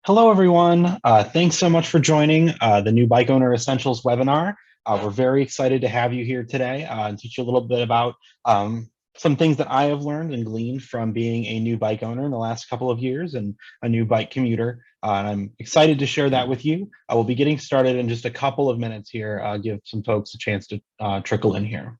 Hello, everyone. Thanks so much for joining the new Bike Owner Essentials webinar. We're very excited to have you here today and teach you a little bit about some things that I have learned and gleaned from being a new bike owner in the last couple of years and a new bike commuter. And I'm excited to share that with you. I will be getting started in just a couple of minutes here, give some folks a chance to trickle in here.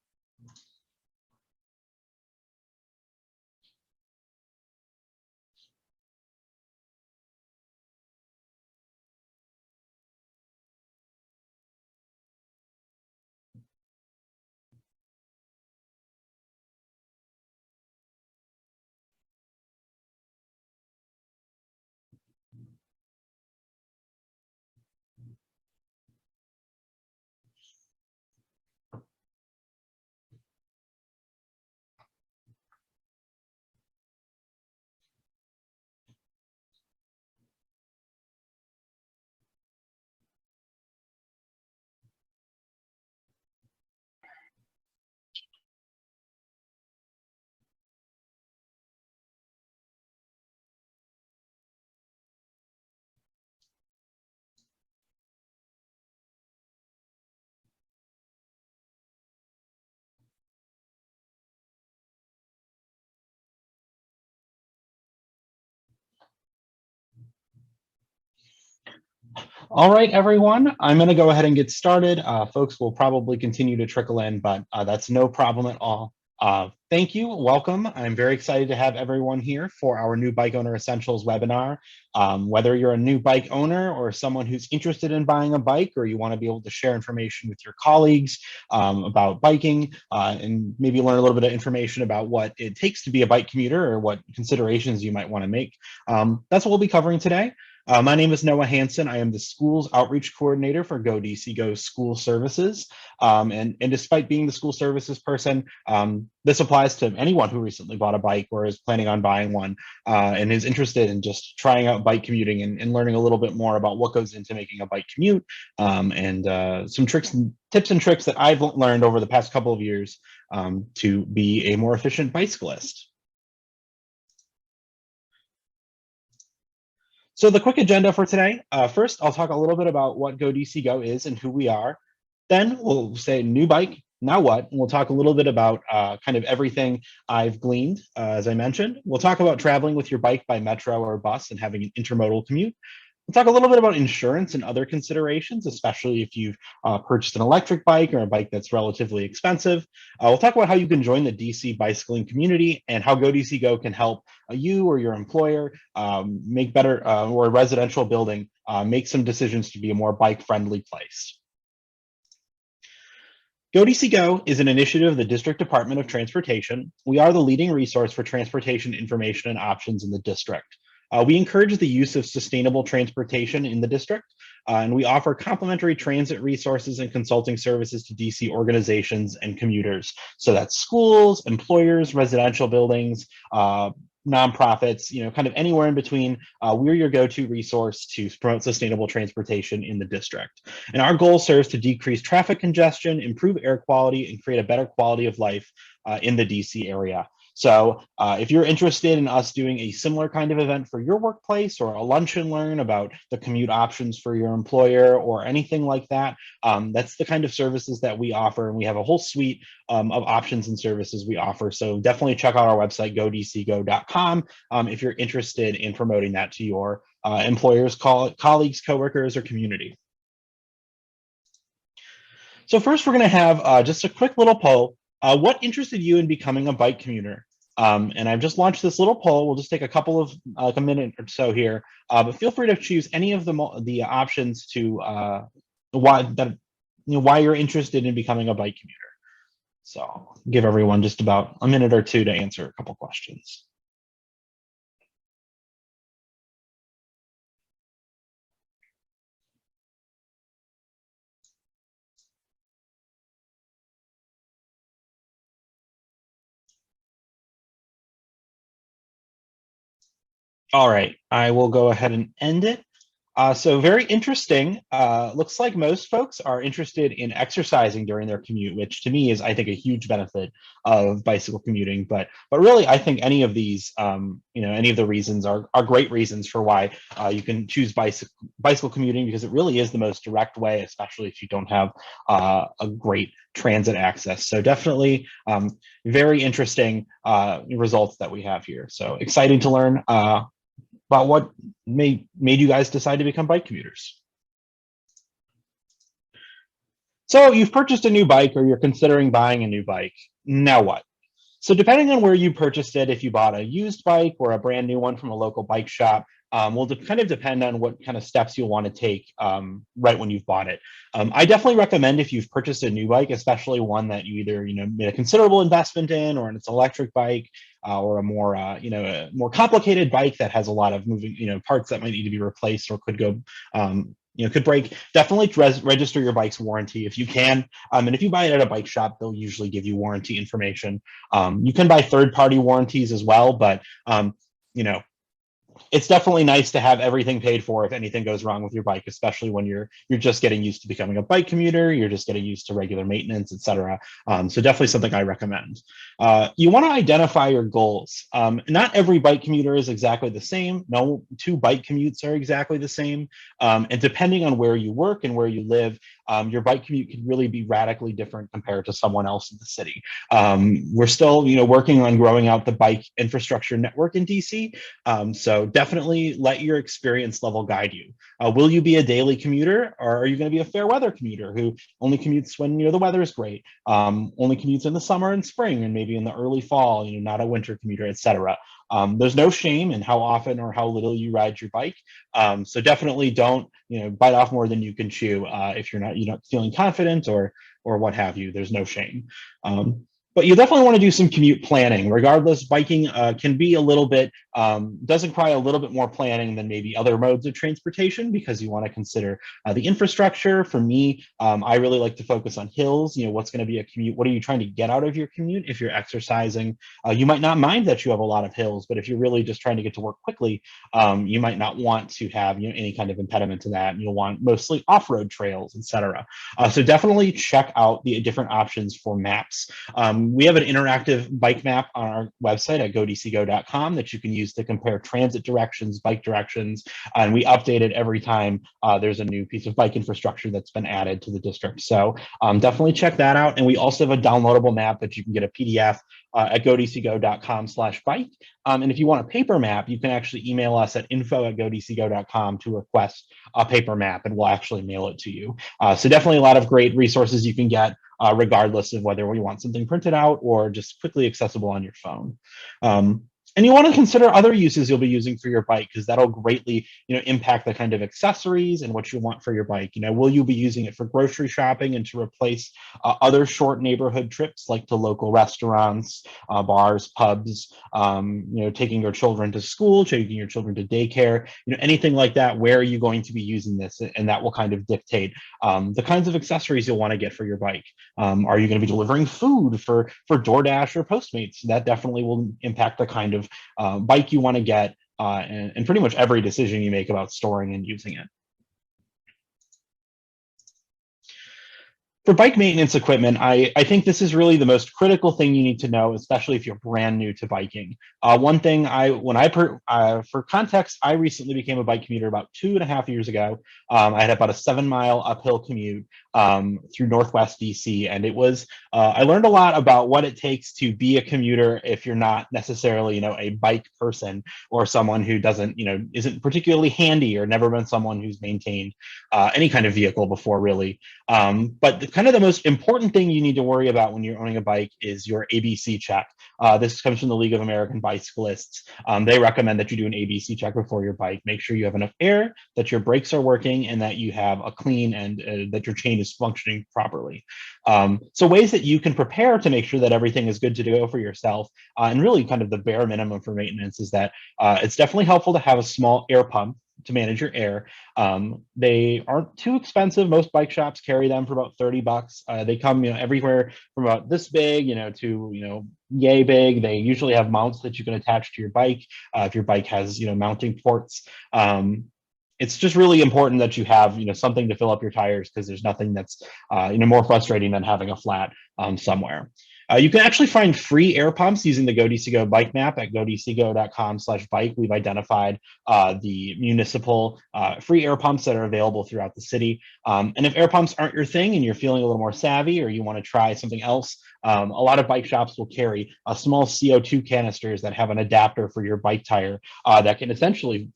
All right, everyone, I'm going to go ahead and get started. Folks will probably continue to trickle in, but that's no problem at all. Thank you. Welcome. I'm very excited to have everyone here for our new Bike Owner Essentials webinar. Whether you're a new bike owner or someone who's interested in buying a bike, or you want to be able to share information with your colleagues about biking and maybe learn a little bit of information about what it takes to be a bike commuter or what considerations you might want to make. That's what we'll be covering today. My name is Noah Hansen. I am the Schools Outreach Coordinator for Go DC Go School Services. And despite being the school services person, this applies to anyone who recently bought a bike or is planning on buying one and is interested in just trying out bike commuting and learning a little bit more about what goes into making a bike commute and some tips and tricks that I've learned over the past couple of years to be a more efficient bicyclist. So the quick agenda for today, first, I'll talk a little bit about what Go DC Go is and who we are. Then we'll say new bike, now what? And we'll talk a little bit about kind of everything I've gleaned, as I mentioned. We'll talk about traveling with your bike by metro or bus and having an intermodal commute. We'll talk a little bit about insurance and other considerations, especially if you've purchased an electric bike or a bike that's relatively expensive. We'll talk about how you can join the DC bicycling community and how Go DC Go can help you or your employer make better or a residential building make some decisions to be a more bike-friendly place. GoDCGo is an initiative of the District Department of Transportation. We are the leading resource for transportation information and options in the district. We encourage the use of sustainable transportation in the district, and we offer complimentary transit resources and consulting services to DC organizations and commuters. So that's schools, employers, residential buildings, nonprofits, kind of anywhere in between. We're your go-to resource to promote sustainable transportation in the district. And our goal serves to decrease traffic congestion, improve air quality, and create a better quality of life in the DC area. So if you're interested in us doing a similar kind of event for your workplace or a lunch and learn about the commute options for your employer or anything like that, that's the kind of services that we offer. And we have a whole suite of options and services we offer. So definitely check out our website, godcgo.com, if you're interested in promoting that to your employers, colleagues, coworkers, or community. So first, we're going to have just a quick little poll. What interested you in becoming a bike commuter? And I've just launched this little poll. We'll just take a couple of a minute or so here, but feel free to choose any of the options to why you're interested in becoming a bike commuter. So I'll give everyone just about a minute or two to answer a couple questions. All right, I will go ahead and end it. So very interesting. Looks like most folks are interested in exercising during their commute, which to me is, I think, a huge benefit of bicycle commuting. But really, I think any of these, any of the reasons are great reasons for why you can choose bicycle commuting, because it really is the most direct way, especially if you don't have a great transit access. So definitely very interesting results that we have here. So exciting to learn about what made you guys decide to become bike commuters. So you've purchased a new bike or you're considering buying a new bike. Now what? So depending on where you purchased it, if you bought a used bike or a brand new one from a local bike shop, will kind of depend on what kind of steps you'll want to take right when you've bought it. I definitely recommend, if you've purchased a new bike, especially one that you either made a considerable investment in, or it's an electric bike, or a more a more complicated bike that has a lot of moving parts that might need to be replaced or could go could break. Definitely register your bike's warranty if you can. And if you buy it at a bike shop, they'll usually give you warranty information. You can buy third-party warranties as well, but you know, it's definitely nice to have everything paid for if anything goes wrong with your bike, especially when you're just getting used to becoming a bike commuter, you're just getting used to regular maintenance, etc. So definitely something I recommend. You want to identify your goals. Not every bike commuter is exactly the same. No two bike commutes are exactly the same. And depending on where you work and where you live, your bike commute can really be radically different compared to someone else in the city. We're still, working on growing out the bike infrastructure network in DC. So definitely let your experience level guide you. Will you be a daily commuter, or are you going to be a fair weather commuter who only commutes when the weather is great, only commutes in the summer and spring, and maybe in the early fall, not a winter commuter, etc. There's no shame in how often or how little you ride your bike. So definitely don't bite off more than you can chew if you're not feeling confident or what have you. There's no shame. But you definitely want to do some commute planning. Regardless, biking can be a little bit, does require a little bit more planning than maybe other modes of transportation, because you want to consider the infrastructure. For me, I really like to focus on hills. What's going to be a commute? What are you trying to get out of your commute? If you're exercising, you might not mind that you have a lot of hills, but if you're really just trying to get to work quickly, you might not want to have any kind of impediment to that. You'll want mostly off-road trails, etc. So definitely check out the different options for maps. We have an interactive bike map on our website at godcgo.com that you can use to compare transit directions, bike directions, and we update it every time there's a new piece of bike infrastructure that's been added to the district. So definitely check that out. And we also have a downloadable map that you can get a PDF at godcgo.com/bike. And if you want a paper map, you can actually email us at info@godcgo.com to request a paper map, and we'll actually mail it to you. So definitely a lot of great resources you can get, regardless of whether you want something printed out or just quickly accessible on your phone. And you want to consider other uses you'll be using for your bike, because that'll greatly, impact the kind of accessories and what you want for your bike. Will you be using it for grocery shopping and to replace other short neighborhood trips, like to local restaurants, bars, pubs, taking your children to school, taking your children to daycare, anything like that? Where are you going to be using this? And that will kind of dictate the kinds of accessories you'll want to get for your bike. Are you going to be delivering food for DoorDash or Postmates? That definitely will impact the kind of bike you want to get, and pretty much every decision you make about storing and using it. For bike maintenance equipment, I think this is really the most critical thing you need to know, especially if you're brand new to biking. One thing for context, I recently became a bike commuter about 2.5 years ago. I had about a 7-mile uphill commute through Northwest DC, and I learned a lot about what it takes to be a commuter if you're not necessarily, a bike person, or someone who isn't particularly handy, or never been someone who's maintained any kind of vehicle before, really. But kind of the most important thing you need to worry about when you're owning a bike is your ABC check. This comes from the League of American Bicyclists. They recommend that you do an ABC check before your bike. Make sure you have enough air, that your brakes are working, and that you have a clean and that your chain is functioning properly. So ways that you can prepare to make sure that everything is good to go for yourself, and really kind of the bare minimum for maintenance, is that it's definitely helpful to have a small air pump to manage your air. They aren't too expensive. Most bike shops carry them for about $30. They come, everywhere from about this big, to, yay big. They usually have mounts that you can attach to your bike if your bike has, mounting ports. it's just really important that you have, something to fill up your tires, because there's nothing that's, more frustrating than having a flat somewhere. You can actually find free air pumps using the GoDCGo bike map at godcgo.com/bike. We've identified the municipal free air pumps that are available throughout the city. And if air pumps aren't your thing and you're feeling a little more savvy, or you want to try something else, a lot of bike shops will carry small CO2 canisters that have an adapter for your bike tire that can essentially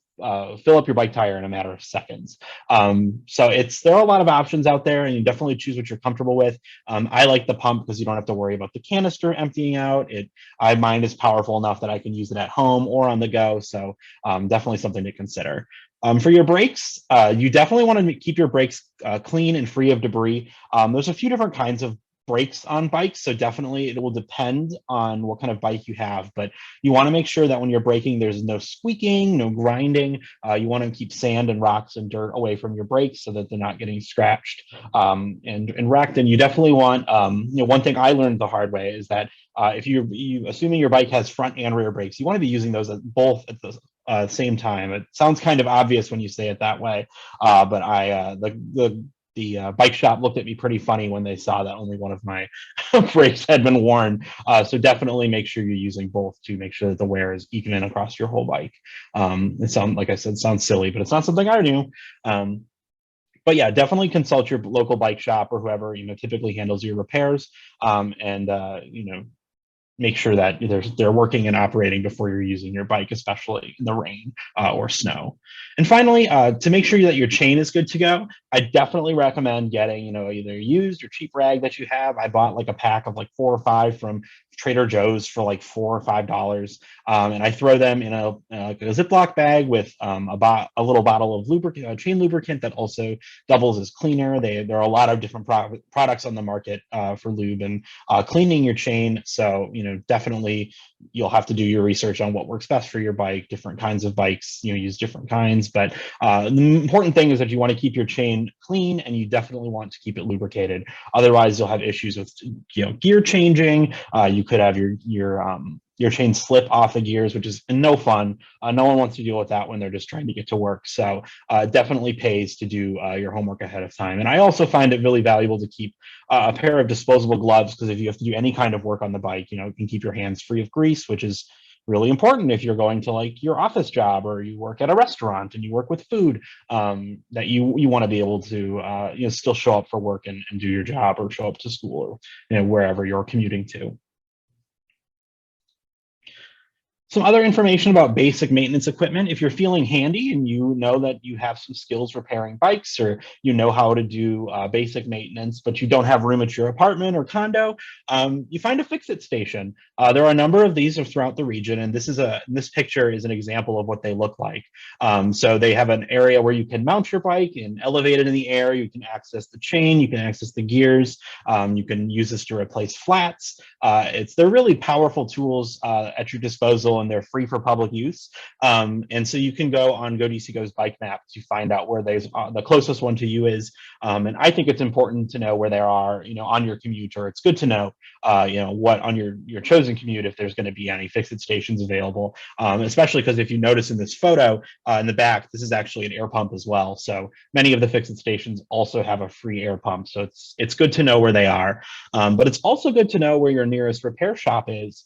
fill up your bike tire in a matter of seconds. So there are a lot of options out there, and you definitely choose what you're comfortable with. I like the pump because you don't have to worry about the canister emptying out. Mine is powerful enough that I can use it at home or on the go. So definitely something to consider. For your brakes, you definitely want to keep your brakes clean and free of debris. There's a few different kinds of brakes on bikes, so definitely it will depend on what kind of bike you have, but you want to make sure that when you're braking, there's no squeaking, no grinding. You want to keep sand and rocks and dirt away from your brakes so that they're not getting scratched and wrecked. And you definitely want, one thing I learned the hard way is that if you assuming your bike has front and rear brakes, you want to be using those both at the same time. It sounds kind of obvious when you say it that way, but the bike shop looked at me pretty funny when they saw that only one of my brakes had been worn. So definitely make sure you're using both to make sure that the wear is even across your whole bike. Like I said, sounds silly, but it's not something I do. But yeah, definitely consult your local bike shop or whoever typically handles your repairs, and make sure that they're working and operating before you're using your bike, especially in the rain or snow. And finally, to make sure that your chain is good to go, I definitely recommend getting, either used or cheap rag that you have. I bought like a pack of like 4 or 5 from Trader Joe's for like $4 or $5, and I throw them in a Ziploc bag with a little bottle of lubricant, chain lubricant that also doubles as cleaner. There are a lot of different products on the market for lube and cleaning your chain. So definitely you'll have to do your research on what works best for your bike. Different kinds of bikes use different kinds, but the important thing is that you want to keep your chain clean, and you definitely want to keep it lubricated. Otherwise, you'll have issues with gear changing. You could have your chain slip off the gears, which is no fun. No one wants to deal with that when they're just trying to get to work. So definitely pays to do your homework ahead of time. And I also find it really valuable to keep a pair of disposable gloves, because if you have to do any kind of work on the bike, you can keep your hands free of grease, which is really important if you're going to like your office job, or you work at a restaurant and you work with food, that you want to be able to still show up for work and do your job, or show up to school, or wherever you're commuting to. Some other information about basic maintenance equipment. If you're feeling handy and you know that you have some skills repairing bikes, or you know how to do basic maintenance, but you don't have room at your apartment or condo, you find a fix-it station. There are a number of these throughout the region, and this picture is an example of what they look like. So they have an area where you can mount your bike and elevate it in the air. You can access the chain, you can access the gears. You can use this to replace flats. They're really powerful tools at your disposal, and they're free for public use. And so you can go on GoDCGo's bike map to find out where the closest one to you is. And I think it's important to know where there are, on your commute, or it's good to know, what on your chosen commute, if there's going to be any fix-it stations available. Especially because if you notice in this photo in the back, this is actually an air pump as well. So many of the fix-it stations also have a free air pump. So it's good to know where they are. But it's also good to know where your nearest repair shop is.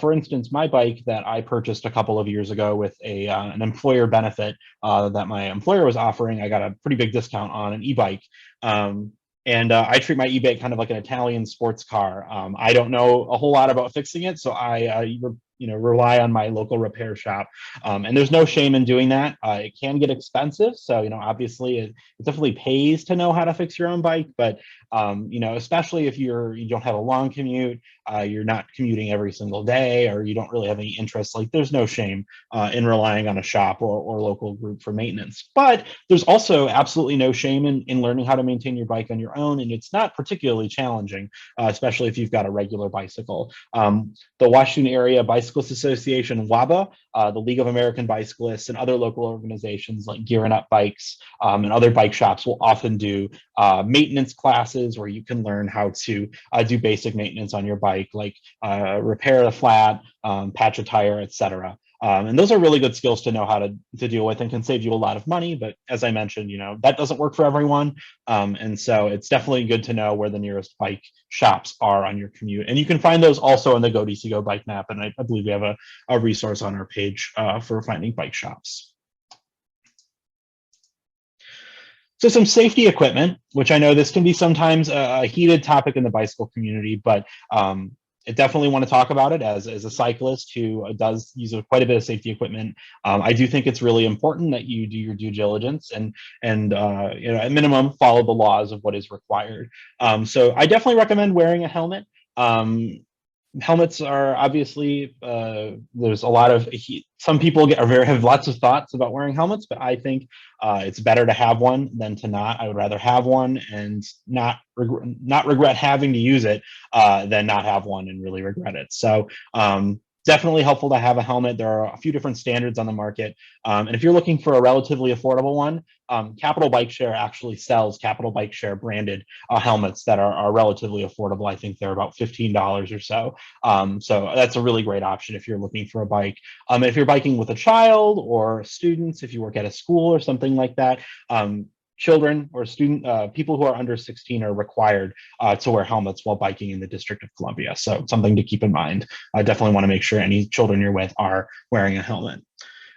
For instance, my bike that I purchased a couple of years ago with an employer benefit that my employer was offering, I got a pretty big discount on an e-bike. And I treat my e-bike kind of like an Italian sports car. I don't know a whole lot about fixing it, so I rely on my local repair shop. And there's no shame in doing that. It can get expensive, so obviously it definitely pays to know how to fix your own bike. But especially if you don't have a long commute, you're not commuting every single day, or you don't really have any interest, like there's no shame in relying on a shop or local group for maintenance. But there's also absolutely no shame in learning how to maintain your bike on your own, and it's not particularly challenging, especially if you've got a regular bicycle. The Washington Area Bicyclists Association, WABA, the League of American Bicyclists, and other local organizations like Gearing Up Bikes and other bike shops will often do maintenance classes where you can learn how to do basic maintenance on your bike, like repair a flat, patch a tire, etc. And those are really good skills to know how to deal with and can save you a lot of money. But as I mentioned, that doesn't work for everyone. And so it's definitely good to know where the nearest bike shops are on your commute. And you can find those also on the Go DC Go bike map. And I believe we have a resource on our page for finding bike shops. So some safety equipment, which I know this can be sometimes a heated topic in the bicycle community, but I definitely want to talk about it as a cyclist who does use quite a bit of safety equipment. I do think it's really important that you do your due diligence and at minimum follow the laws of what is required. So I definitely recommend wearing a helmet. Helmets are obviously there's a lot of some people have lots of thoughts about wearing helmets, but I think it's better to have one than to not. I would rather have one and not regret having to use it than not have one and really regret it. So definitely helpful to have a helmet. There are a few different standards on the market. And if you're looking for a relatively affordable one, Capital Bike Share actually sells Capital Bike Share branded helmets that are relatively affordable. I think they're about $15 or so. So that's a really great option if you're looking for a bike. If you're biking with a child or students, if you work at a school or something like that, children or people who are under 16 are required to wear helmets while biking in the District of Columbia. So something to keep in mind. I definitely want to make sure any children you're with are wearing a helmet.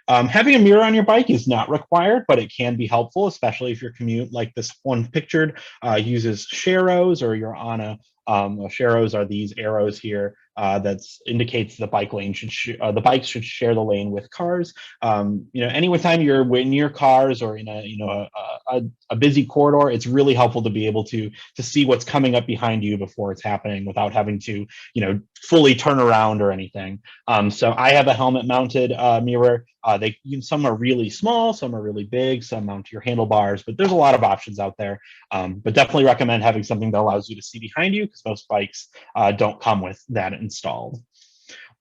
Having a mirror on your bike is not required, but it can be helpful, especially if your commute, like this one pictured, uses sharrows, or you're on sharrows are these arrows here that indicates the bike lane the bikes should share the lane with cars. Anytime you're in your cars or in a busy corridor, it's really helpful to be able to see what's coming up behind you before it's happening without having to fully turn around or anything. So I have a helmet mounted mirror. Some are really small, some are really big, some mount to your handlebars, but there's a lot of options out there. But definitely recommend having something that allows you to see behind you, because most bikes don't come with that installed.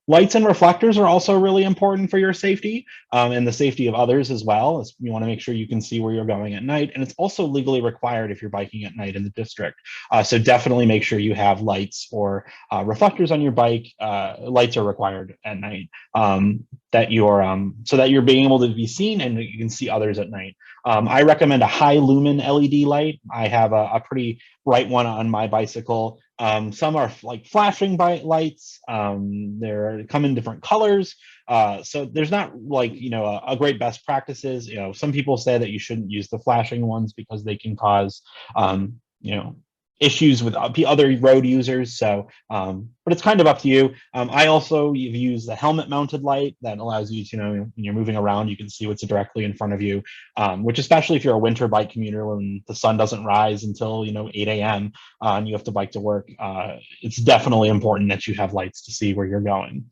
Lights and reflectors are also really important for your safety and the safety of others as well. As you want to make sure you can see where you're going at night. And it's also legally required if you're biking at night in the district. So definitely make sure you have lights or reflectors on your bike. Lights are required at night so that you're being able to be seen and you can see others at night. I recommend a high lumen LED light. I have a pretty bright one on my bicycle. Some are like flashing lights. They come in different colors. So there's not like, a great best practices. Some people say that you shouldn't use the flashing ones because they can cause, issues with other road users. So, but it's kind of up to you. I also use the helmet mounted light that allows you to, when you're moving around, you can see what's directly in front of you, which especially if you're a winter bike commuter when the sun doesn't rise until, 8 a.m. And you have to bike to work, it's definitely important that you have lights to see where you're going.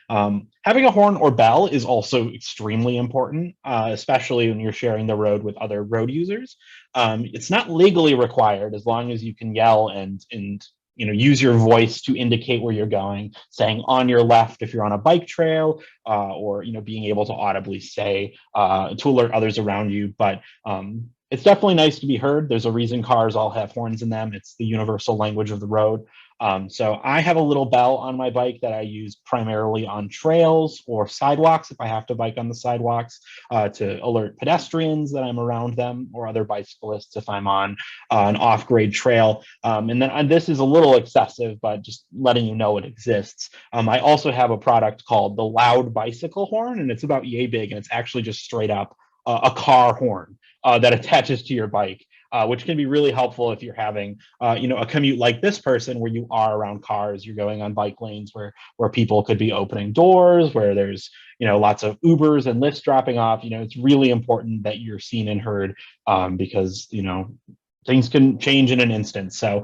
Having a horn or bell is also extremely important, especially when you're sharing the road with other road users. It's not legally required as long as you can yell and use your voice to indicate where you're going, saying on your left if you're on a bike trail, or being able to audibly say to alert others around you. But it's definitely nice to be heard. There's a reason cars all have horns in them. It's the universal language of the road. So I have a little bell on my bike that I use primarily on trails or sidewalks if I have to bike on the sidewalks, to alert pedestrians that I'm around them, or other bicyclists if I'm on an off-grade trail. And then this is a little excessive, but just letting you know it exists. I also have a product called the Loud Bicycle Horn, and it's about yay big, and it's actually just straight up a car horn that attaches to your bike. Which can be really helpful if you're having, a commute like this person where you are around cars, you're going on bike lanes where people could be opening doors, where there's, lots of Ubers and Lyfts dropping off. It's really important that you're seen and heard, because, things can change in an instant. So,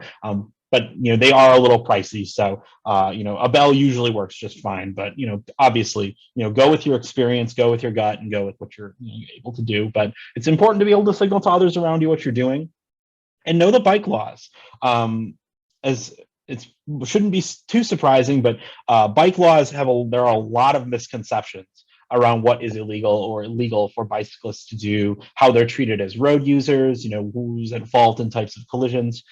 but they are a little pricey, so a bell usually works just fine. But obviously, go with your experience, go with your gut, and go with what you're able to do. But it's important to be able to signal to others around you what you're doing, and know the bike laws. As it shouldn't be too surprising, but bike laws there are a lot of misconceptions around what is illegal or illegal for bicyclists to do, how they're treated as road users, who's at fault in types of collisions,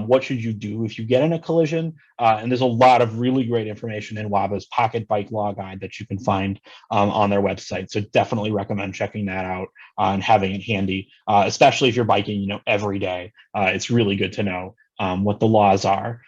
what should you do if you get in a collision. And there's a lot of really great information in WABA's Pocket Bike Law Guide that you can find on their website. So definitely recommend checking that out and having it handy, especially if you're biking, every day. It's really good to know what the laws are.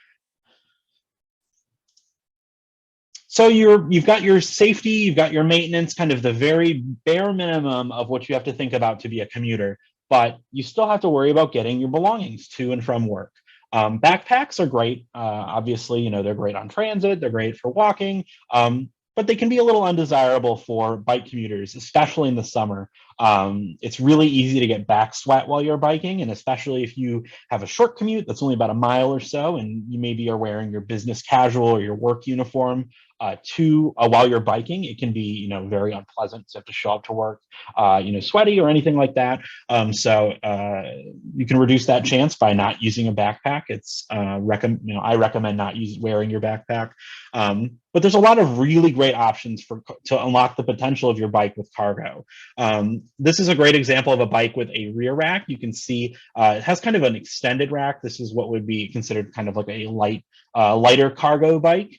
So you've got your safety, you've got your maintenance, kind of the very bare minimum of what you have to think about to be a commuter, but you still have to worry about getting your belongings to and from work. Backpacks are great. Obviously, they're great on transit, they're great for walking, but they can be a little undesirable for bike commuters, especially in the summer. It's really easy to get back sweat while you're biking, and especially if you have a short commute that's only about a mile or so, and you maybe are wearing your business casual or your work uniform while you're biking, it can be very unpleasant to have to show up to work sweaty or anything like that. So you can reduce that chance by not using a backpack. It's I recommend not wearing your backpack. But there's a lot of really great options to unlock the potential of your bike with cargo. This is a great example of a bike with a rear rack. You can see it has kind of an extended rack. This is what would be considered kind of like a lighter cargo bike.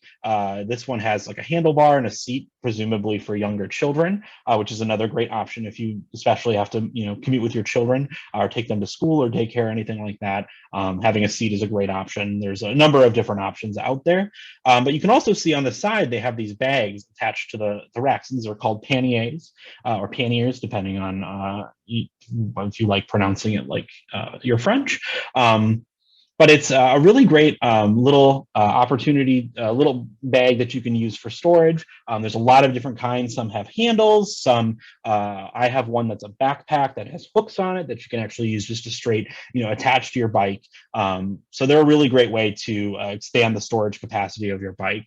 This one has like a handlebar and a seat, presumably for younger children, which is another great option if you especially have to commute with your children or take them to school or daycare or anything like that. Having a seat is a great option. There's a number of different options out there, but you can also see on the side they have these bags attached to the racks. These are called panniers or panniers, depending on if you like pronouncing it like you're French. But it's a really great little opportunity, little bag that you can use for storage. There's a lot of different kinds. Some have handles. Some, I have one that's a backpack that has hooks on it that you can actually use just to straight, attach to your bike. So they're a really great way to expand the storage capacity of your bike.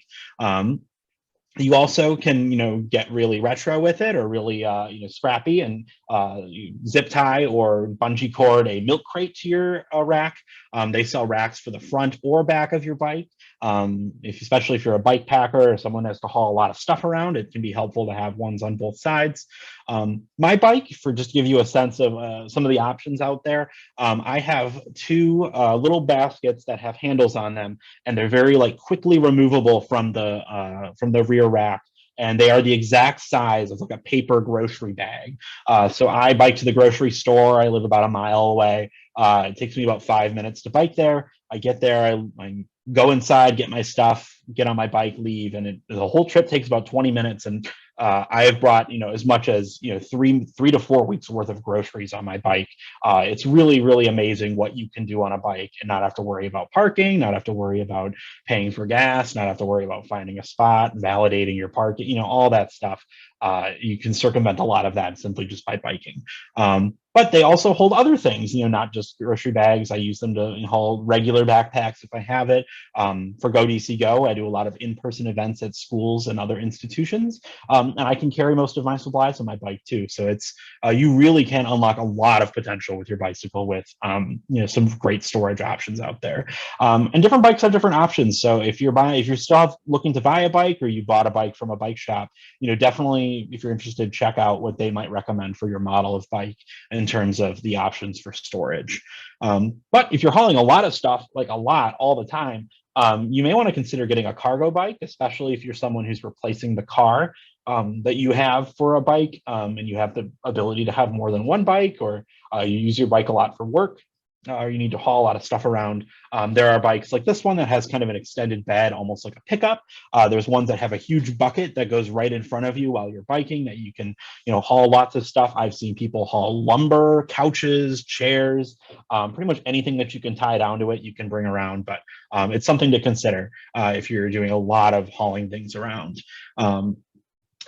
You also can, get really retro with it or really, scrappy and zip tie or bungee cord a milk crate to your rack. They sell racks for the front or back of your bike. Especially if you're a bike packer or someone has to haul a lot of stuff around, it can be helpful to have ones on both sides. My bike, for just to give you a sense of some of the options out there, I have two little baskets that have handles on them, and they're very quickly removable from the rear rack. And they are the exact size of like a paper grocery bag. So I bike to the grocery store. I live about a mile away. It takes me about 5 minutes to bike there. I get there, I go inside, get my stuff, get on my bike, leave, and the whole trip takes about 20 minutes. And I have brought as much as 3 to 4 weeks worth of groceries on my bike. It's really, really amazing what you can do on a bike and not have to worry about parking, not have to worry about paying for gas, not have to worry about finding a spot, validating your parking, all that stuff. You can circumvent a lot of that simply just by biking. But they also hold other things, not just grocery bags. I use them to haul regular backpacks if I have it. For Go DC Go, I do a lot of in-person events at schools and other institutions, and I can carry most of my supplies on my bike too. So it's you really can unlock a lot of potential with your bicycle with some great storage options out there. And different bikes have different options. So if you're still looking to buy a bike or you bought a bike from a bike shop, definitely if you're interested, check out what they might recommend for your model of bike in terms of the options for storage. But if you're hauling a lot of stuff, like a lot all the time, you may want to consider getting a cargo bike, especially if you're someone who's replacing the car that you have for a bike, and you have the ability to have more than one bike, or you use your bike a lot for work, or you need to haul a lot of stuff around. There are bikes like this one that has kind of an extended bed, almost like a pickup. There's ones that have a huge bucket that goes right in front of you while you're biking that you can, haul lots of stuff. I've seen people haul lumber, couches, chairs, pretty much anything that you can tie down to it, you can bring around. But it's something to consider if you're doing a lot of hauling things around.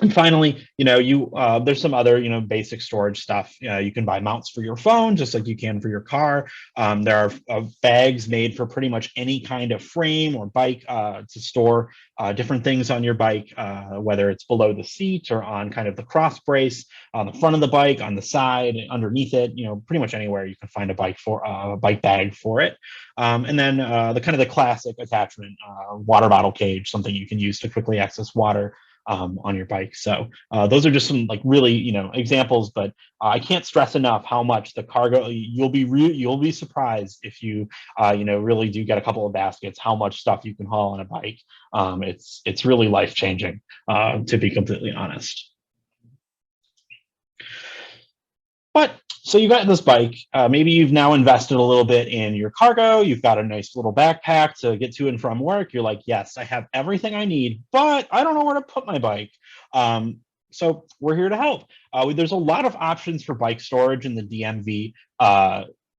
And finally, there's some other, basic storage stuff. You can buy mounts for your phone, just like you can for your car. There are bags made for pretty much any kind of frame or bike to store different things on your bike, whether it's below the seat or on kind of the cross brace, on the front of the bike, on the side, underneath it, pretty much anywhere you can find a bike bag for it. And then the kind of the classic attachment, water bottle cage, something you can use to quickly access water. on your bike. So those are just some like really, examples, but I can't stress enough how much the cargo, you'll be surprised if you, really do get a couple of baskets, how much stuff you can haul on a bike. It's really life changing, to be completely honest. But so you got this bike, maybe you've now invested a little bit in your cargo, you've got a nice little backpack to get to and from work. You're like, yes, I have everything I need, but I don't know where to put my bike. So we're here to help. There's a lot of options for bike storage in the DMV.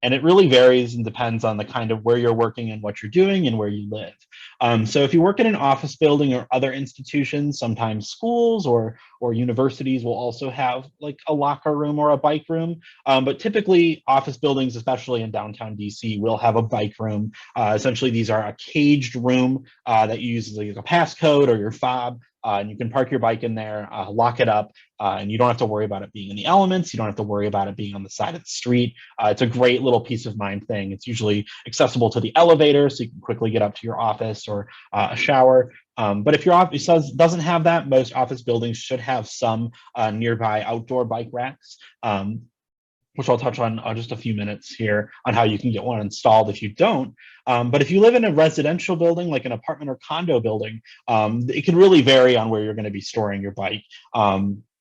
And it really varies and depends on the kind of where you're working and what you're doing and where you live. So if you work in an office building or other institutions, sometimes schools or universities will also have like a locker room or a bike room. But typically office buildings, especially in downtown DC, will have a bike room. Essentially, these are a caged room that you use as like a passcode or your fob. And you can park your bike in there, lock it up, and you don't have to worry about it being in the elements. You don't have to worry about it being on the side of the street. It's a great little peace of mind thing. It's usually accessible to the elevator, so you can quickly get up to your office or a shower. But if your office doesn't have that, most office buildings should have some nearby outdoor bike racks. Which I'll touch on just a few minutes here on how you can get one installed if you don't. But if you live in a residential building, like an apartment or condo building, it can really vary on where you're going to be storing your bike.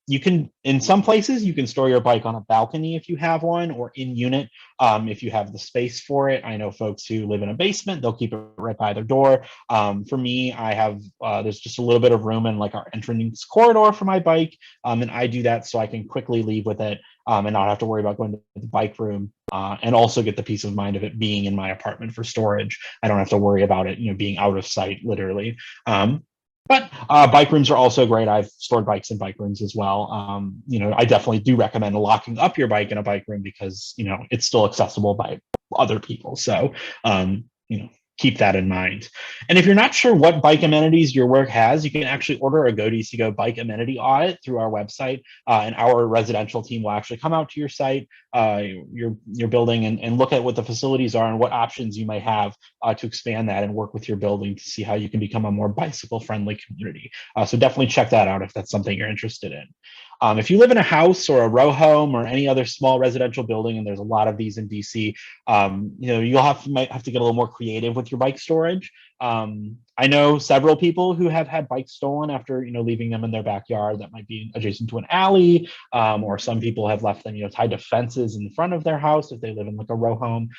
You can, in some places, you can store your bike on a balcony if you have one, or in unit if you have the space for it. I know folks who live in a basement, they'll keep it right by their door. For me, I have, there's just a little bit of room in like our entrance corridor for my bike. And I do that so I can quickly leave with it and not have to worry about going to the bike room, and also get the peace of mind of it being in my apartment for storage. I don't have to worry about it, being out of sight, literally. But bike rooms are also great. I've stored bikes in bike rooms as well. I definitely do recommend locking up your bike in a bike room because, it's still accessible by other people. So, keep that in mind. And if you're not sure what bike amenities your work has, you can actually order a GoDCGO bike amenity audit through our website, and our residential team will actually come out to your site, your building, and look at what the facilities are and what options you might have to expand that and work with your building to see how you can become a more bicycle-friendly community. So definitely check that out if that's something you're interested in. If you live in a house or a row home or any other small residential building, and there's a lot of these in DC, you'll might have to get a little more creative with your bike storage. I know several people who have had bikes stolen after leaving them in their backyard that might be adjacent to an alley, or some people have left them tied to fences in front of their house if they live in like a row home.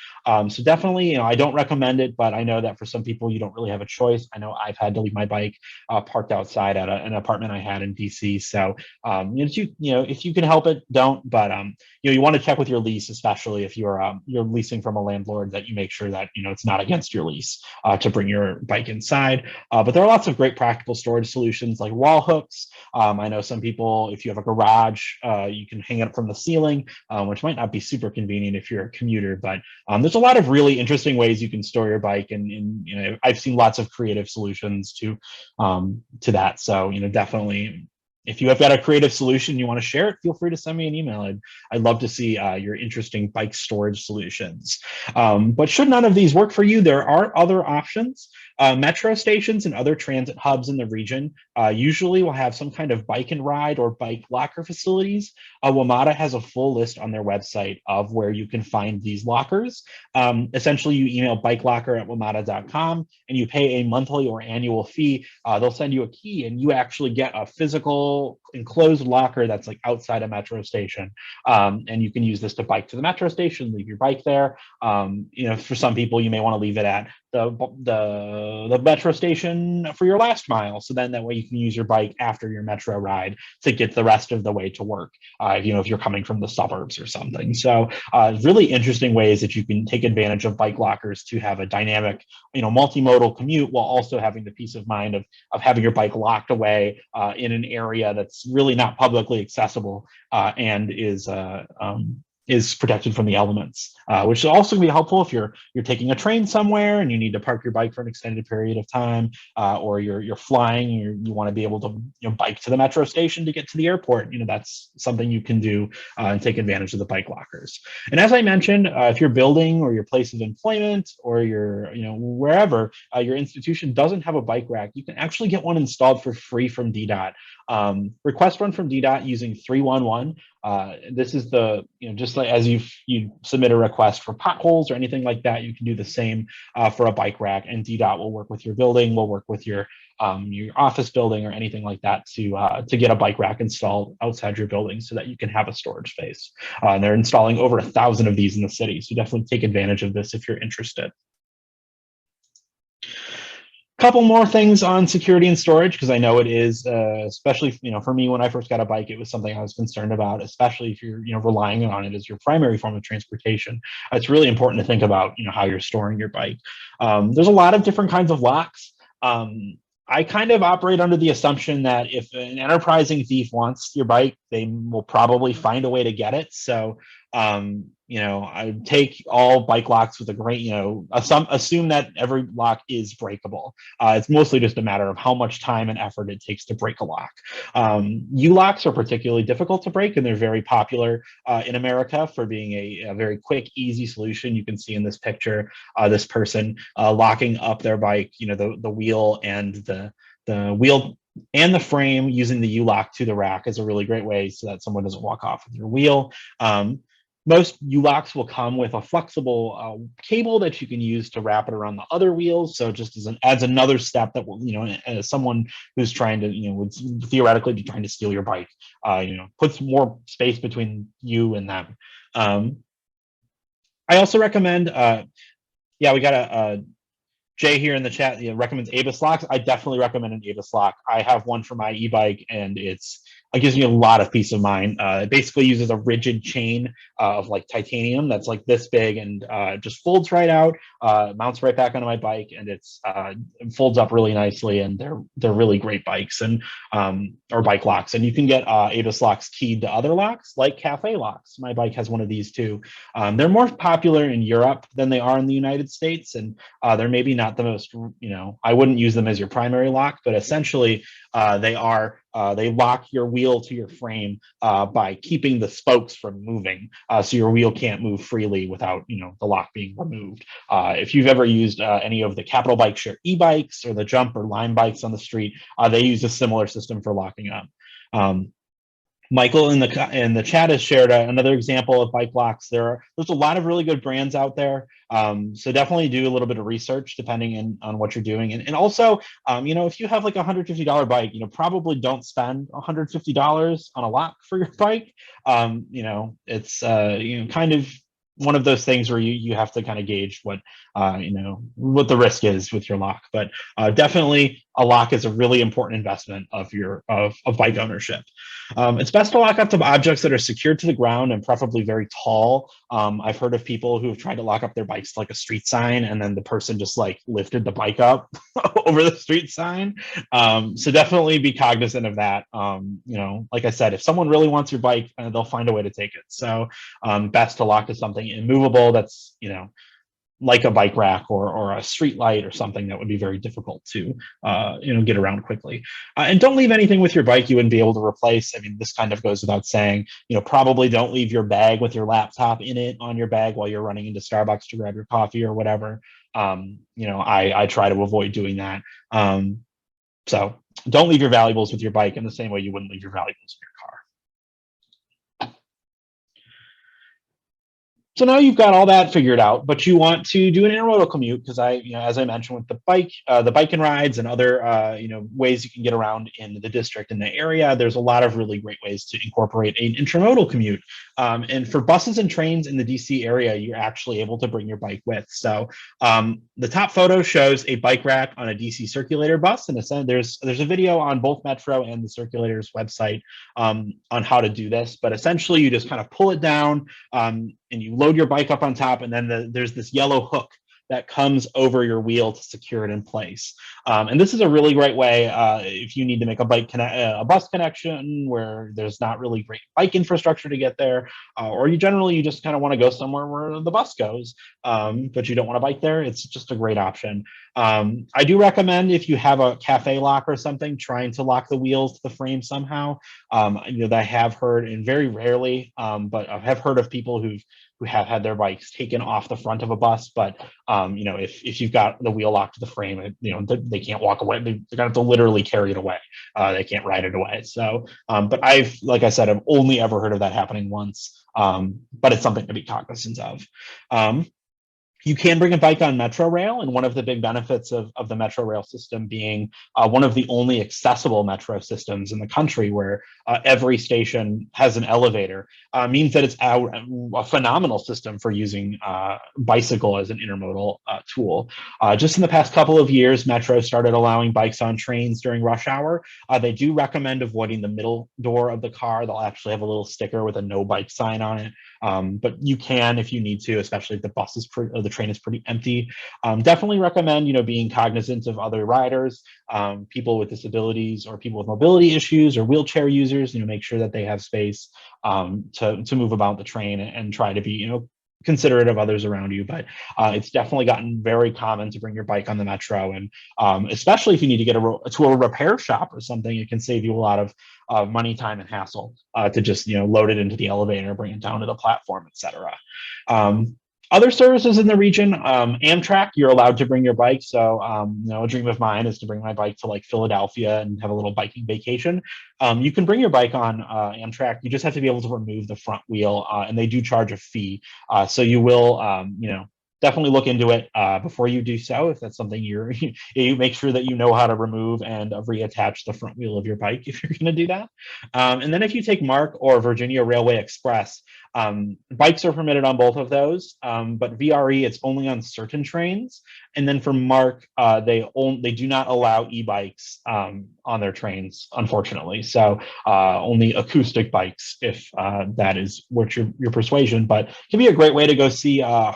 So definitely, I don't recommend it, but I know that for some people you don't really have a choice. I know I've had to leave my bike parked outside at an apartment I had in DC. So if you can help it, don't. But you want to check with your lease, especially if you're leasing from a landlord, that you make sure that it's not against your lease to bring your bike inside. But there are lots of great practical storage solutions like wall hooks. I know some people, if you have a garage, you can hang it up from the ceiling, which might not be super convenient if you're a commuter. But there's a lot of really interesting ways you can store your bike, and I've seen lots of creative solutions to that. So definitely, if you have got a creative solution you want to share it, feel free to send me an email. I'd love to see your interesting bike storage solutions. But should none of these work for you, there are other options. Metro stations and other transit hubs in the region usually will have some kind of bike and ride or bike locker facilities. WMATA has a full list on their website of where you can find these lockers. Essentially, you email bikelocker@wmata.com and you pay a monthly or annual fee. They'll send you a key and you actually get a physical enclosed locker that's like outside a metro station. And you can use this to bike to the metro station, leave your bike there. For some people, you may want to leave it at the metro station for your last mile. So then that way you can use your bike after your metro ride to get the rest of the way to work, if you're coming from the suburbs or something. So really interesting ways that you can take advantage of bike lockers to have a dynamic, multimodal commute while also having the peace of mind of having your bike locked away in an area that's really not publicly accessible and is protected from the elements, which is also going to be helpful if you're taking a train somewhere and you need to park your bike for an extended period of time, or you're flying, you want to be able to bike to the metro station to get to the airport. That's something you can do and take advantage of the bike lockers. And as I mentioned, if your building or your place of employment or your wherever your institution doesn't have a bike rack, you can actually get one installed for free from DDOT. Request run from DDOT using 311. This is the, just like as you submit a request for potholes or anything like that, you can do the same for a bike rack, and DDOT will work with your building, will work with your office building or anything like that to get a bike rack installed outside your building so that you can have a storage space. And they're installing over 1,000 of these in the city, so definitely take advantage of this if you're interested. Couple more things on security and storage, because I know it is, especially for me when I first got a bike, it was something I was concerned about, especially if you're relying on it as your primary form of transportation. It's really important to think about how you're storing your bike. There's a lot of different kinds of locks. I kind of operate under the assumption that if an enterprising thief wants your bike, they will probably find a way to get it. So I take all bike locks with a great, assume that every lock is breakable. It's mostly just a matter of how much time and effort it takes to break a lock. U-locks are particularly difficult to break, and they're very popular in America for being a very quick, easy solution. You can see in this picture, this person locking up their bike, the wheel and the wheel and the frame using the U-lock to the rack is a really great way so that someone doesn't walk off with your wheel. Most U-locks will come with a flexible cable that you can use to wrap it around the other wheels. So just adds another step that will, as someone who's trying to, would theoretically be trying to steal your bike, puts more space between you and them. I also recommend, we got a Jay here in the chat recommends ABUS locks. I definitely recommend an ABUS lock. I have one for my e-bike, and it gives me a lot of peace of mind. It basically uses a rigid chain of like titanium that's like this big, and just folds right out, mounts right back onto my bike, and it folds up really nicely. And they're really great bikes or bike locks. And you can get ABUS locks keyed to other locks like cafe locks. My bike has one of these too. They're more popular in Europe than they are in the United States, and they're maybe not the most, I wouldn't use them as your primary lock, but essentially they lock your wheel to your frame by keeping the spokes from moving, so your wheel can't move freely without the lock being removed. If you've ever used any of the Capital Bike Share e-bikes or the Jump or Lime bikes on the street, they use a similar system for locking up. Michael in the chat has shared another example of bike locks. There's a lot of really good brands out there. So definitely do a little bit of research depending on what you're doing. And also, if you have like a $150 bike, probably don't spend $150 on a lock for your bike. It's kind of one of those things where you have to kind of gauge what the risk is with your lock. But definitely a lock is a really important investment of bike ownership. It's best to lock up to objects that are secured to the ground and preferably very tall. I've heard of people who have tried to lock up their bikes to like a street sign, and then the person just like lifted the bike up over the street sign. So definitely be cognizant of that. Like I said, if someone really wants your bike, they'll find a way to take it. So best to lock to something immovable that's like a bike rack or a street light or something that would be very difficult to get around quickly. And don't leave anything with your bike you wouldn't be able to replace. I mean, this kind of goes without saying. Probably don't leave your bag with your laptop in it on your bag while you're running into Starbucks to grab your coffee or whatever. I try to avoid doing that. So don't leave your valuables with your bike in the same way you wouldn't leave your valuables in your car. So now you've got all that figured out, but you want to do an intermodal commute because as I mentioned with the bike and rides and other, ways you can get around in the district and the area, there's a lot of really great ways to incorporate an intermodal commute. And for buses and trains in the DC area, you're actually able to bring your bike with. So the top photo shows a bike rack on a DC circulator bus, and there's a video on both Metro and the circulator's website on how to do this. But essentially, you just kind of pull it down. And you load your bike up on top, and then there's this yellow hook that comes over your wheel to secure it in place. And this is a really great way if you need to make a bus connection where there's not really great bike infrastructure to get there, or you just kind of want to go somewhere where the bus goes, but you don't want to bike there. It's just a great option. I do recommend if you have a cafe lock or something, trying to lock the wheels to the frame somehow. That I have heard, and very rarely, but I have heard of people who have had their bikes taken off the front of a bus, but if you've got the wheel locked to the frame, they can't walk away. They're gonna have to literally carry it away. They can't ride it away. So, but like I said, I've only ever heard of that happening once. But it's something to be cognizant of. You can bring a bike on Metro Rail, and one of the big benefits of the Metro Rail system being one of the only accessible metro systems in the country where every station has an elevator means that it's a phenomenal system for using bicycle as an intermodal tool. Just in the past couple of years, Metro started allowing bikes on trains during rush hour. They do recommend avoiding the middle door of the car. They'll actually have a little sticker with a no bike sign on it. But you can if you need to, especially if the bus is the train is pretty empty. Definitely recommend being cognizant of other riders, people with disabilities or people with mobility issues or wheelchair users. Make sure that they have space to move about the train and try to be considerate of others around you. But it's definitely gotten very common to bring your bike on the Metro, and especially if you need to get to a repair shop or something, it can save you a lot of money, time, and hassle to just load it into the elevator, bring it down to the platform, etc. Other services in the region, Amtrak, you're allowed to bring your bike. So, a dream of mine is to bring my bike to like Philadelphia and have a little biking vacation. You can bring your bike on Amtrak. You just have to be able to remove the front wheel, and they do charge a fee. So you will, definitely look into it before you do so. If that's something you make sure that you know how to remove and reattach the front wheel of your bike if you're going to do that. And then if you take MARC or Virginia Railway Express, bikes are permitted on both of those, but VRE, it's only on certain trains. And then for MARC, they do not allow e-bikes on their trains, unfortunately. So only acoustic bikes, if that is what your persuasion. But it can be a great way to go see. A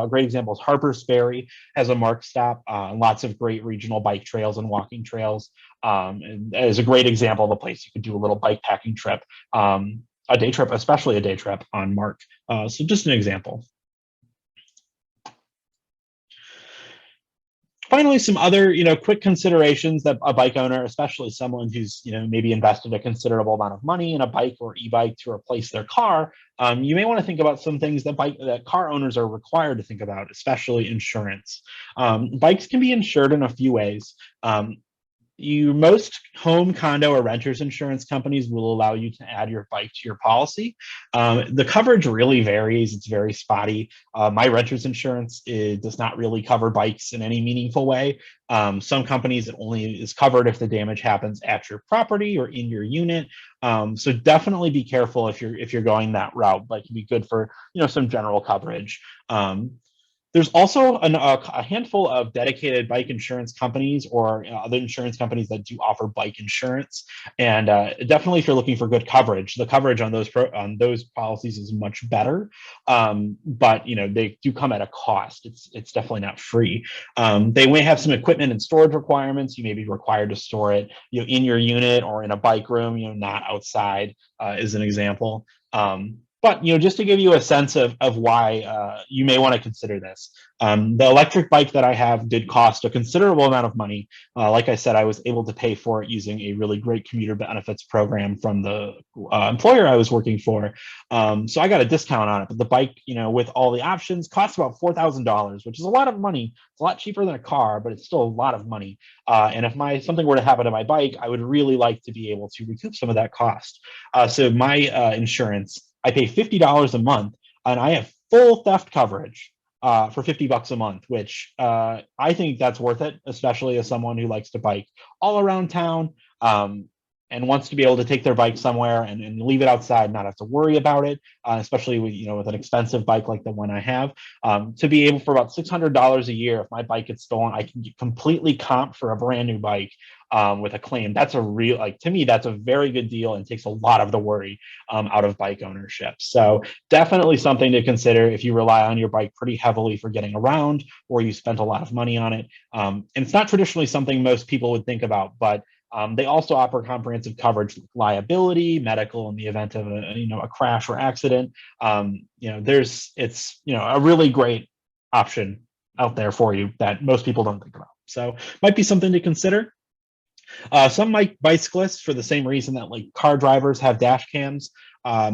great example is Harper's Ferry has a MARC stop. Lots of great regional bike trails and walking trails. And is a great example of a place you could do a little bike packing trip. A day trip, especially a day trip on MARC. So just an example. Finally, some other, quick considerations that a bike owner, especially someone who's, maybe invested a considerable amount of money in a bike or e-bike to replace their car, you may want to think about some things that car owners are required to think about, especially insurance. Bikes can be insured in a few ways. Most home, condo, or renters insurance companies will allow you to add your bike to your policy. The coverage really varies. It's very spotty. My renters insurance does not really cover bikes in any meaningful way. Some companies, it only is covered if the damage happens at your property or in your unit. So definitely be careful if you're going that route, but it can be good for some general coverage. There's also a handful of dedicated bike insurance companies or other insurance companies that do offer bike insurance. And definitely, if you're looking for good coverage, the coverage on those policies is much better. But they do come at a cost. It's definitely not free. They may have some equipment and storage requirements. You may be required to store it, in your unit or in a bike room, not outside, as an example. But just to give you a sense of why you may want to consider this, the electric bike that I have did cost a considerable amount of money. Like I said, I was able to pay for it using a really great commuter benefits program from the employer I was working for. So I got a discount on it. But the bike, with all the options, costs about $4,000, which is a lot of money. It's a lot cheaper than a car, but it's still a lot of money. And if something were to happen to my bike, I would really like to be able to recoup some of that cost. So my insurance, I pay $50 a month, and I have full theft coverage for $50 a month, which I think that's worth it, especially as someone who likes to bike all around town and wants to be able to take their bike somewhere and leave it outside, not have to worry about it, especially with an expensive bike like the one I have. To be able, for about $600 a year, if my bike gets stolen, I can get completely comp for a brand new bike with a claim. That's to me, that's a very good deal and takes a lot of the worry out of bike ownership. So definitely something to consider if you rely on your bike pretty heavily for getting around, or you spent a lot of money on it. And it's not traditionally something most people would think about, but they also offer comprehensive coverage, liability, medical in the event of a crash or accident. It's a really great option out there for you that most people don't think about. So might be something to consider. Some bicyclists, for the same reason that car drivers have dash cams,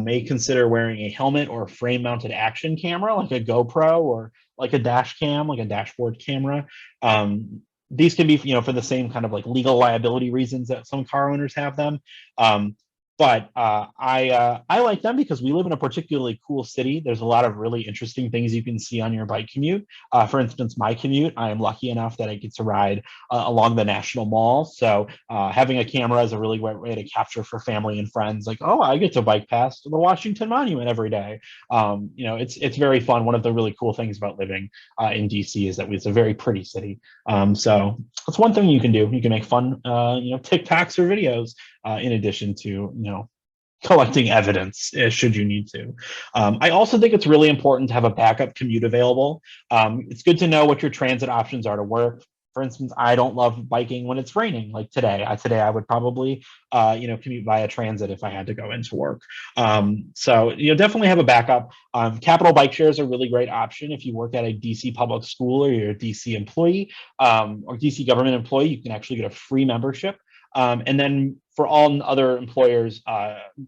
may consider wearing a helmet or frame-mounted action camera, like a GoPro or like a dash cam, like a dashboard camera. These can be, for the same kind of like legal liability reasons that some car owners have them. But I like them because we live in a particularly cool city. There's a lot of really interesting things you can see on your bike commute. For instance, my commute, I am lucky enough that I get to ride along the National Mall. So having a camera is a really great way to capture for family and friends. Like, oh, I get to bike past the Washington Monument every day. It's very fun. One of the really cool things about living in DC is that it's a very pretty city. So that's one thing you can do. You can make fun, TikToks or videos in addition to, collecting evidence should you need to. I also think it's really important to have a backup commute available. It's good to know what your transit options are to work. For instance, I don't love biking when it's raining, like today. Today I would probably, commute via transit if I had to go into work. So definitely have a backup. Capital Bike Share is a really great option if you work at a DC public school or you're a DC employee or DC government employee. You can actually get a free membership. And then for all other employers,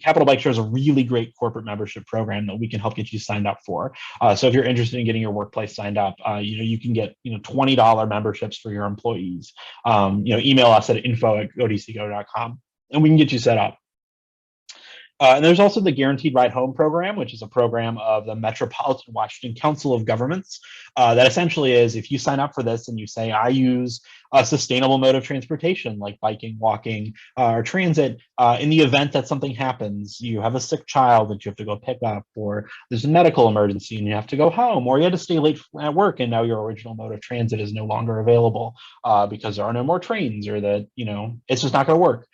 Capital Bike Share is a really great corporate membership program that we can help get you signed up for. So if you're interested in getting your workplace signed up, you can get $20 memberships for your employees. Email us at info@godcgo.com and we can get you set up. And there's also the Guaranteed Ride Home program, which is a program of the Metropolitan Washington Council of Governments. That essentially is if you sign up for this and you say, I use a sustainable mode of transportation like biking, walking, or transit, in the event that something happens, you have a sick child that you have to go pick up, or there's a medical emergency and you have to go home, or you had to stay late at work and now your original mode of transit is no longer available because there are no more trains or that, it's just not going to work.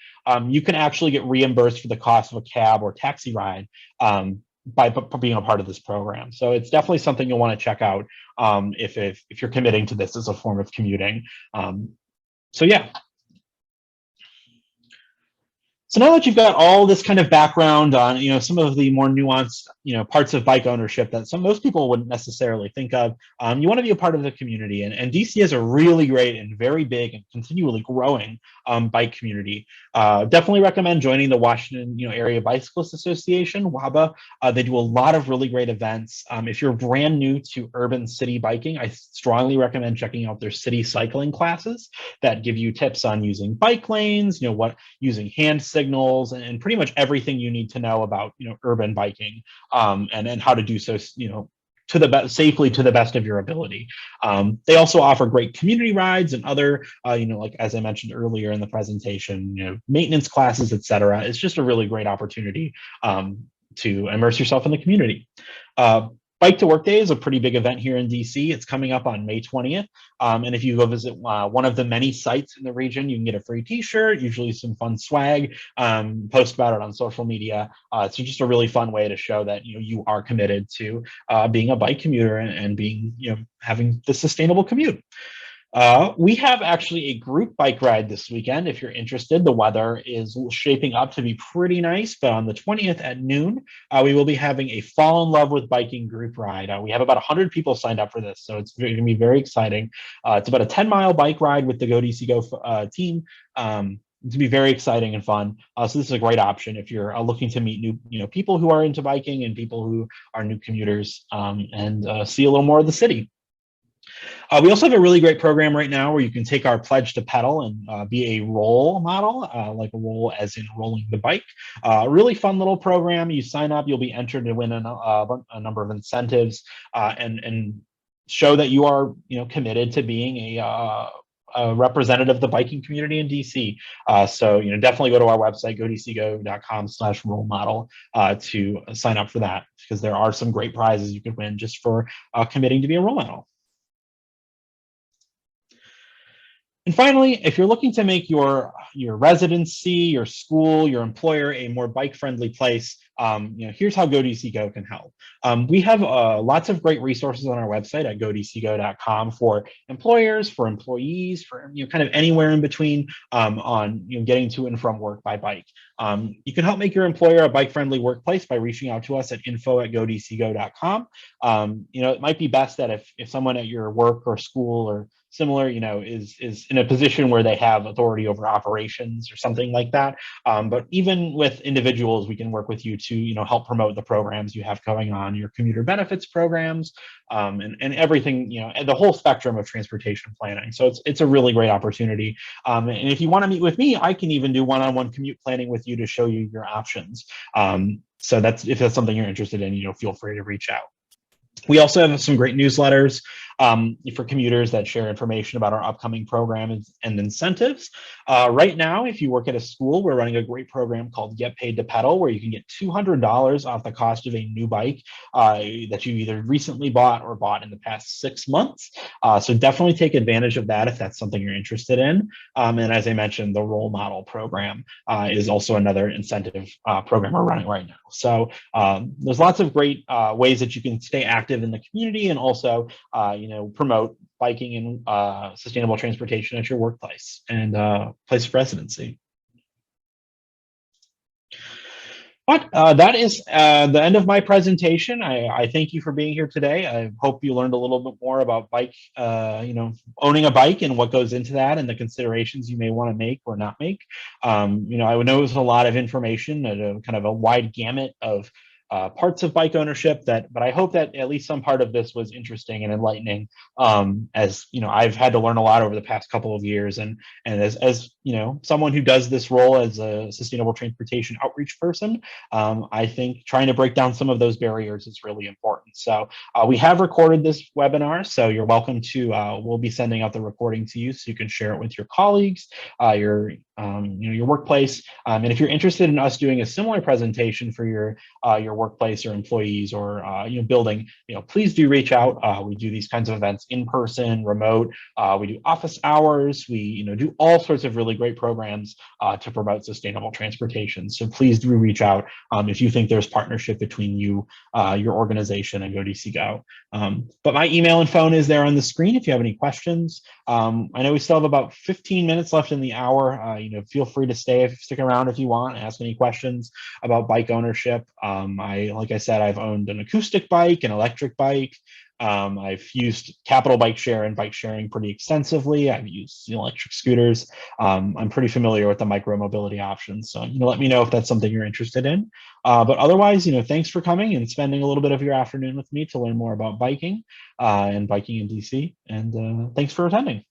You can actually get reimbursed for the cost of a cab or taxi ride by being a part of this program. So it's definitely something you'll want to check out if you're committing to this as a form of commuting. So yeah. So now that you've got all this kind of background on, some of the more nuanced, parts of bike ownership that most people wouldn't necessarily think of, you want to be a part of the community. And DC is a really great and very big and continually growing bike community. Definitely recommend joining the Washington, Area Bicyclist Association, WABA. They do a lot of really great events. If you're brand new to urban city biking, I strongly recommend checking out their city cycling classes that give you tips on using bike lanes, using hand signals, and pretty much everything you need to know about urban biking and how to do so safely to the best of your ability. They also offer great community rides and other like as I mentioned earlier in the presentation, maintenance classes, etc. It's just a really great opportunity to immerse yourself in the community. Bike to Work Day is a pretty big event here in DC. It's coming up on May 20th. And if you go visit one of the many sites in the region, you can get a free t-shirt, usually some fun swag, post about it on social media. It's just a really fun way to show that you are committed to being a bike commuter and being, having the sustainable commute. We have actually a group bike ride this weekend. If you're interested, the weather is shaping up to be pretty nice, but on the 20th at noon, we will be having a Fall in Love with Biking group ride. We have about 100 people signed up for this, so it's going to be very exciting. It's about a 10-mile bike ride with the GoDCGo team. To be very exciting and fun. So this is a great option if you're looking to meet new, people who are into biking and people who are new commuters and see a little more of the city. We also have a really great program right now where you can take our Pledge to Pedal and be a role model, like a role as in rolling the bike. Really fun little program. You sign up, you'll be entered to win a number of incentives and show that you are, committed to being a representative of the biking community in DC. So, definitely go to our website, godcgo.com/role model to sign up for that, because there are some great prizes you could win just for committing to be a role model. And finally, if you're looking to make your residency, your school, your employer a more bike-friendly place, here's how GoDCGo can help. We have lots of great resources on our website at godcgo.com for employers, for employees, for kind of anywhere in between on getting to and from work by bike. You can help make your employer a bike-friendly workplace by reaching out to us at info@godcgo.com. It might be best that if someone at your work or school or similar, is in a position where they have authority over operations or something like that. But even with individuals, we can work with you to help promote the programs you have going on, your commuter benefits programs, and everything, and the whole spectrum of transportation planning. So it's a really great opportunity. And if you want to meet with me, I can even do one-on-one commute planning with you to show you your options. So if that's something you're interested in, feel free to reach out. We also have some great newsletters for commuters that share information about our upcoming programs and incentives. Right now, if you work at a school, we're running a great program called Get Paid to Pedal, where you can get $200 off the cost of a new bike that you either recently bought or bought in the past 6 months. So definitely take advantage of that if that's something you're interested in. And as I mentioned, the Role Model program is also another incentive program we're running right now. So there's lots of great ways that you can stay active in the community and also, promote biking and sustainable transportation at your workplace and place of residency. But that is the end of my presentation. I thank you for being here today. I hope you learned a little bit more about owning a bike and what goes into that and the considerations you may want to make or not make. I know it was a lot of information at a kind of a wide gamut of parts of bike ownership but I hope that at least some part of this was interesting and enlightening. As I've had to learn a lot over the past couple of years, and as someone who does this role as a sustainable transportation outreach person, I think trying to break down some of those barriers is really important. So we have recorded this webinar, so you're welcome to, we'll be sending out the recording to you so you can share it with your colleagues, your workplace. And if you're interested in us doing a similar presentation for your workplace or employees or building, please do reach out. We do these kinds of events in person, remote. We do office hours. We do all sorts of really great programs to promote sustainable transportation. So please do reach out if you think there's partnership between you, your organization, and GoDCGo. But my email and phone is there on the screen if you have any questions. I know we still have about 15 minutes left in the hour. Feel free to stick around if you want, ask any questions about bike ownership. Like I said, I've owned an acoustic bike, an electric bike. I've used Capital Bike Share and bike sharing pretty extensively. I've used electric scooters. I'm pretty familiar with the micro-mobility options. So, let me know if that's something you're interested in. But otherwise, thanks for coming and spending a little bit of your afternoon with me to learn more about biking and biking in DC. And thanks for attending.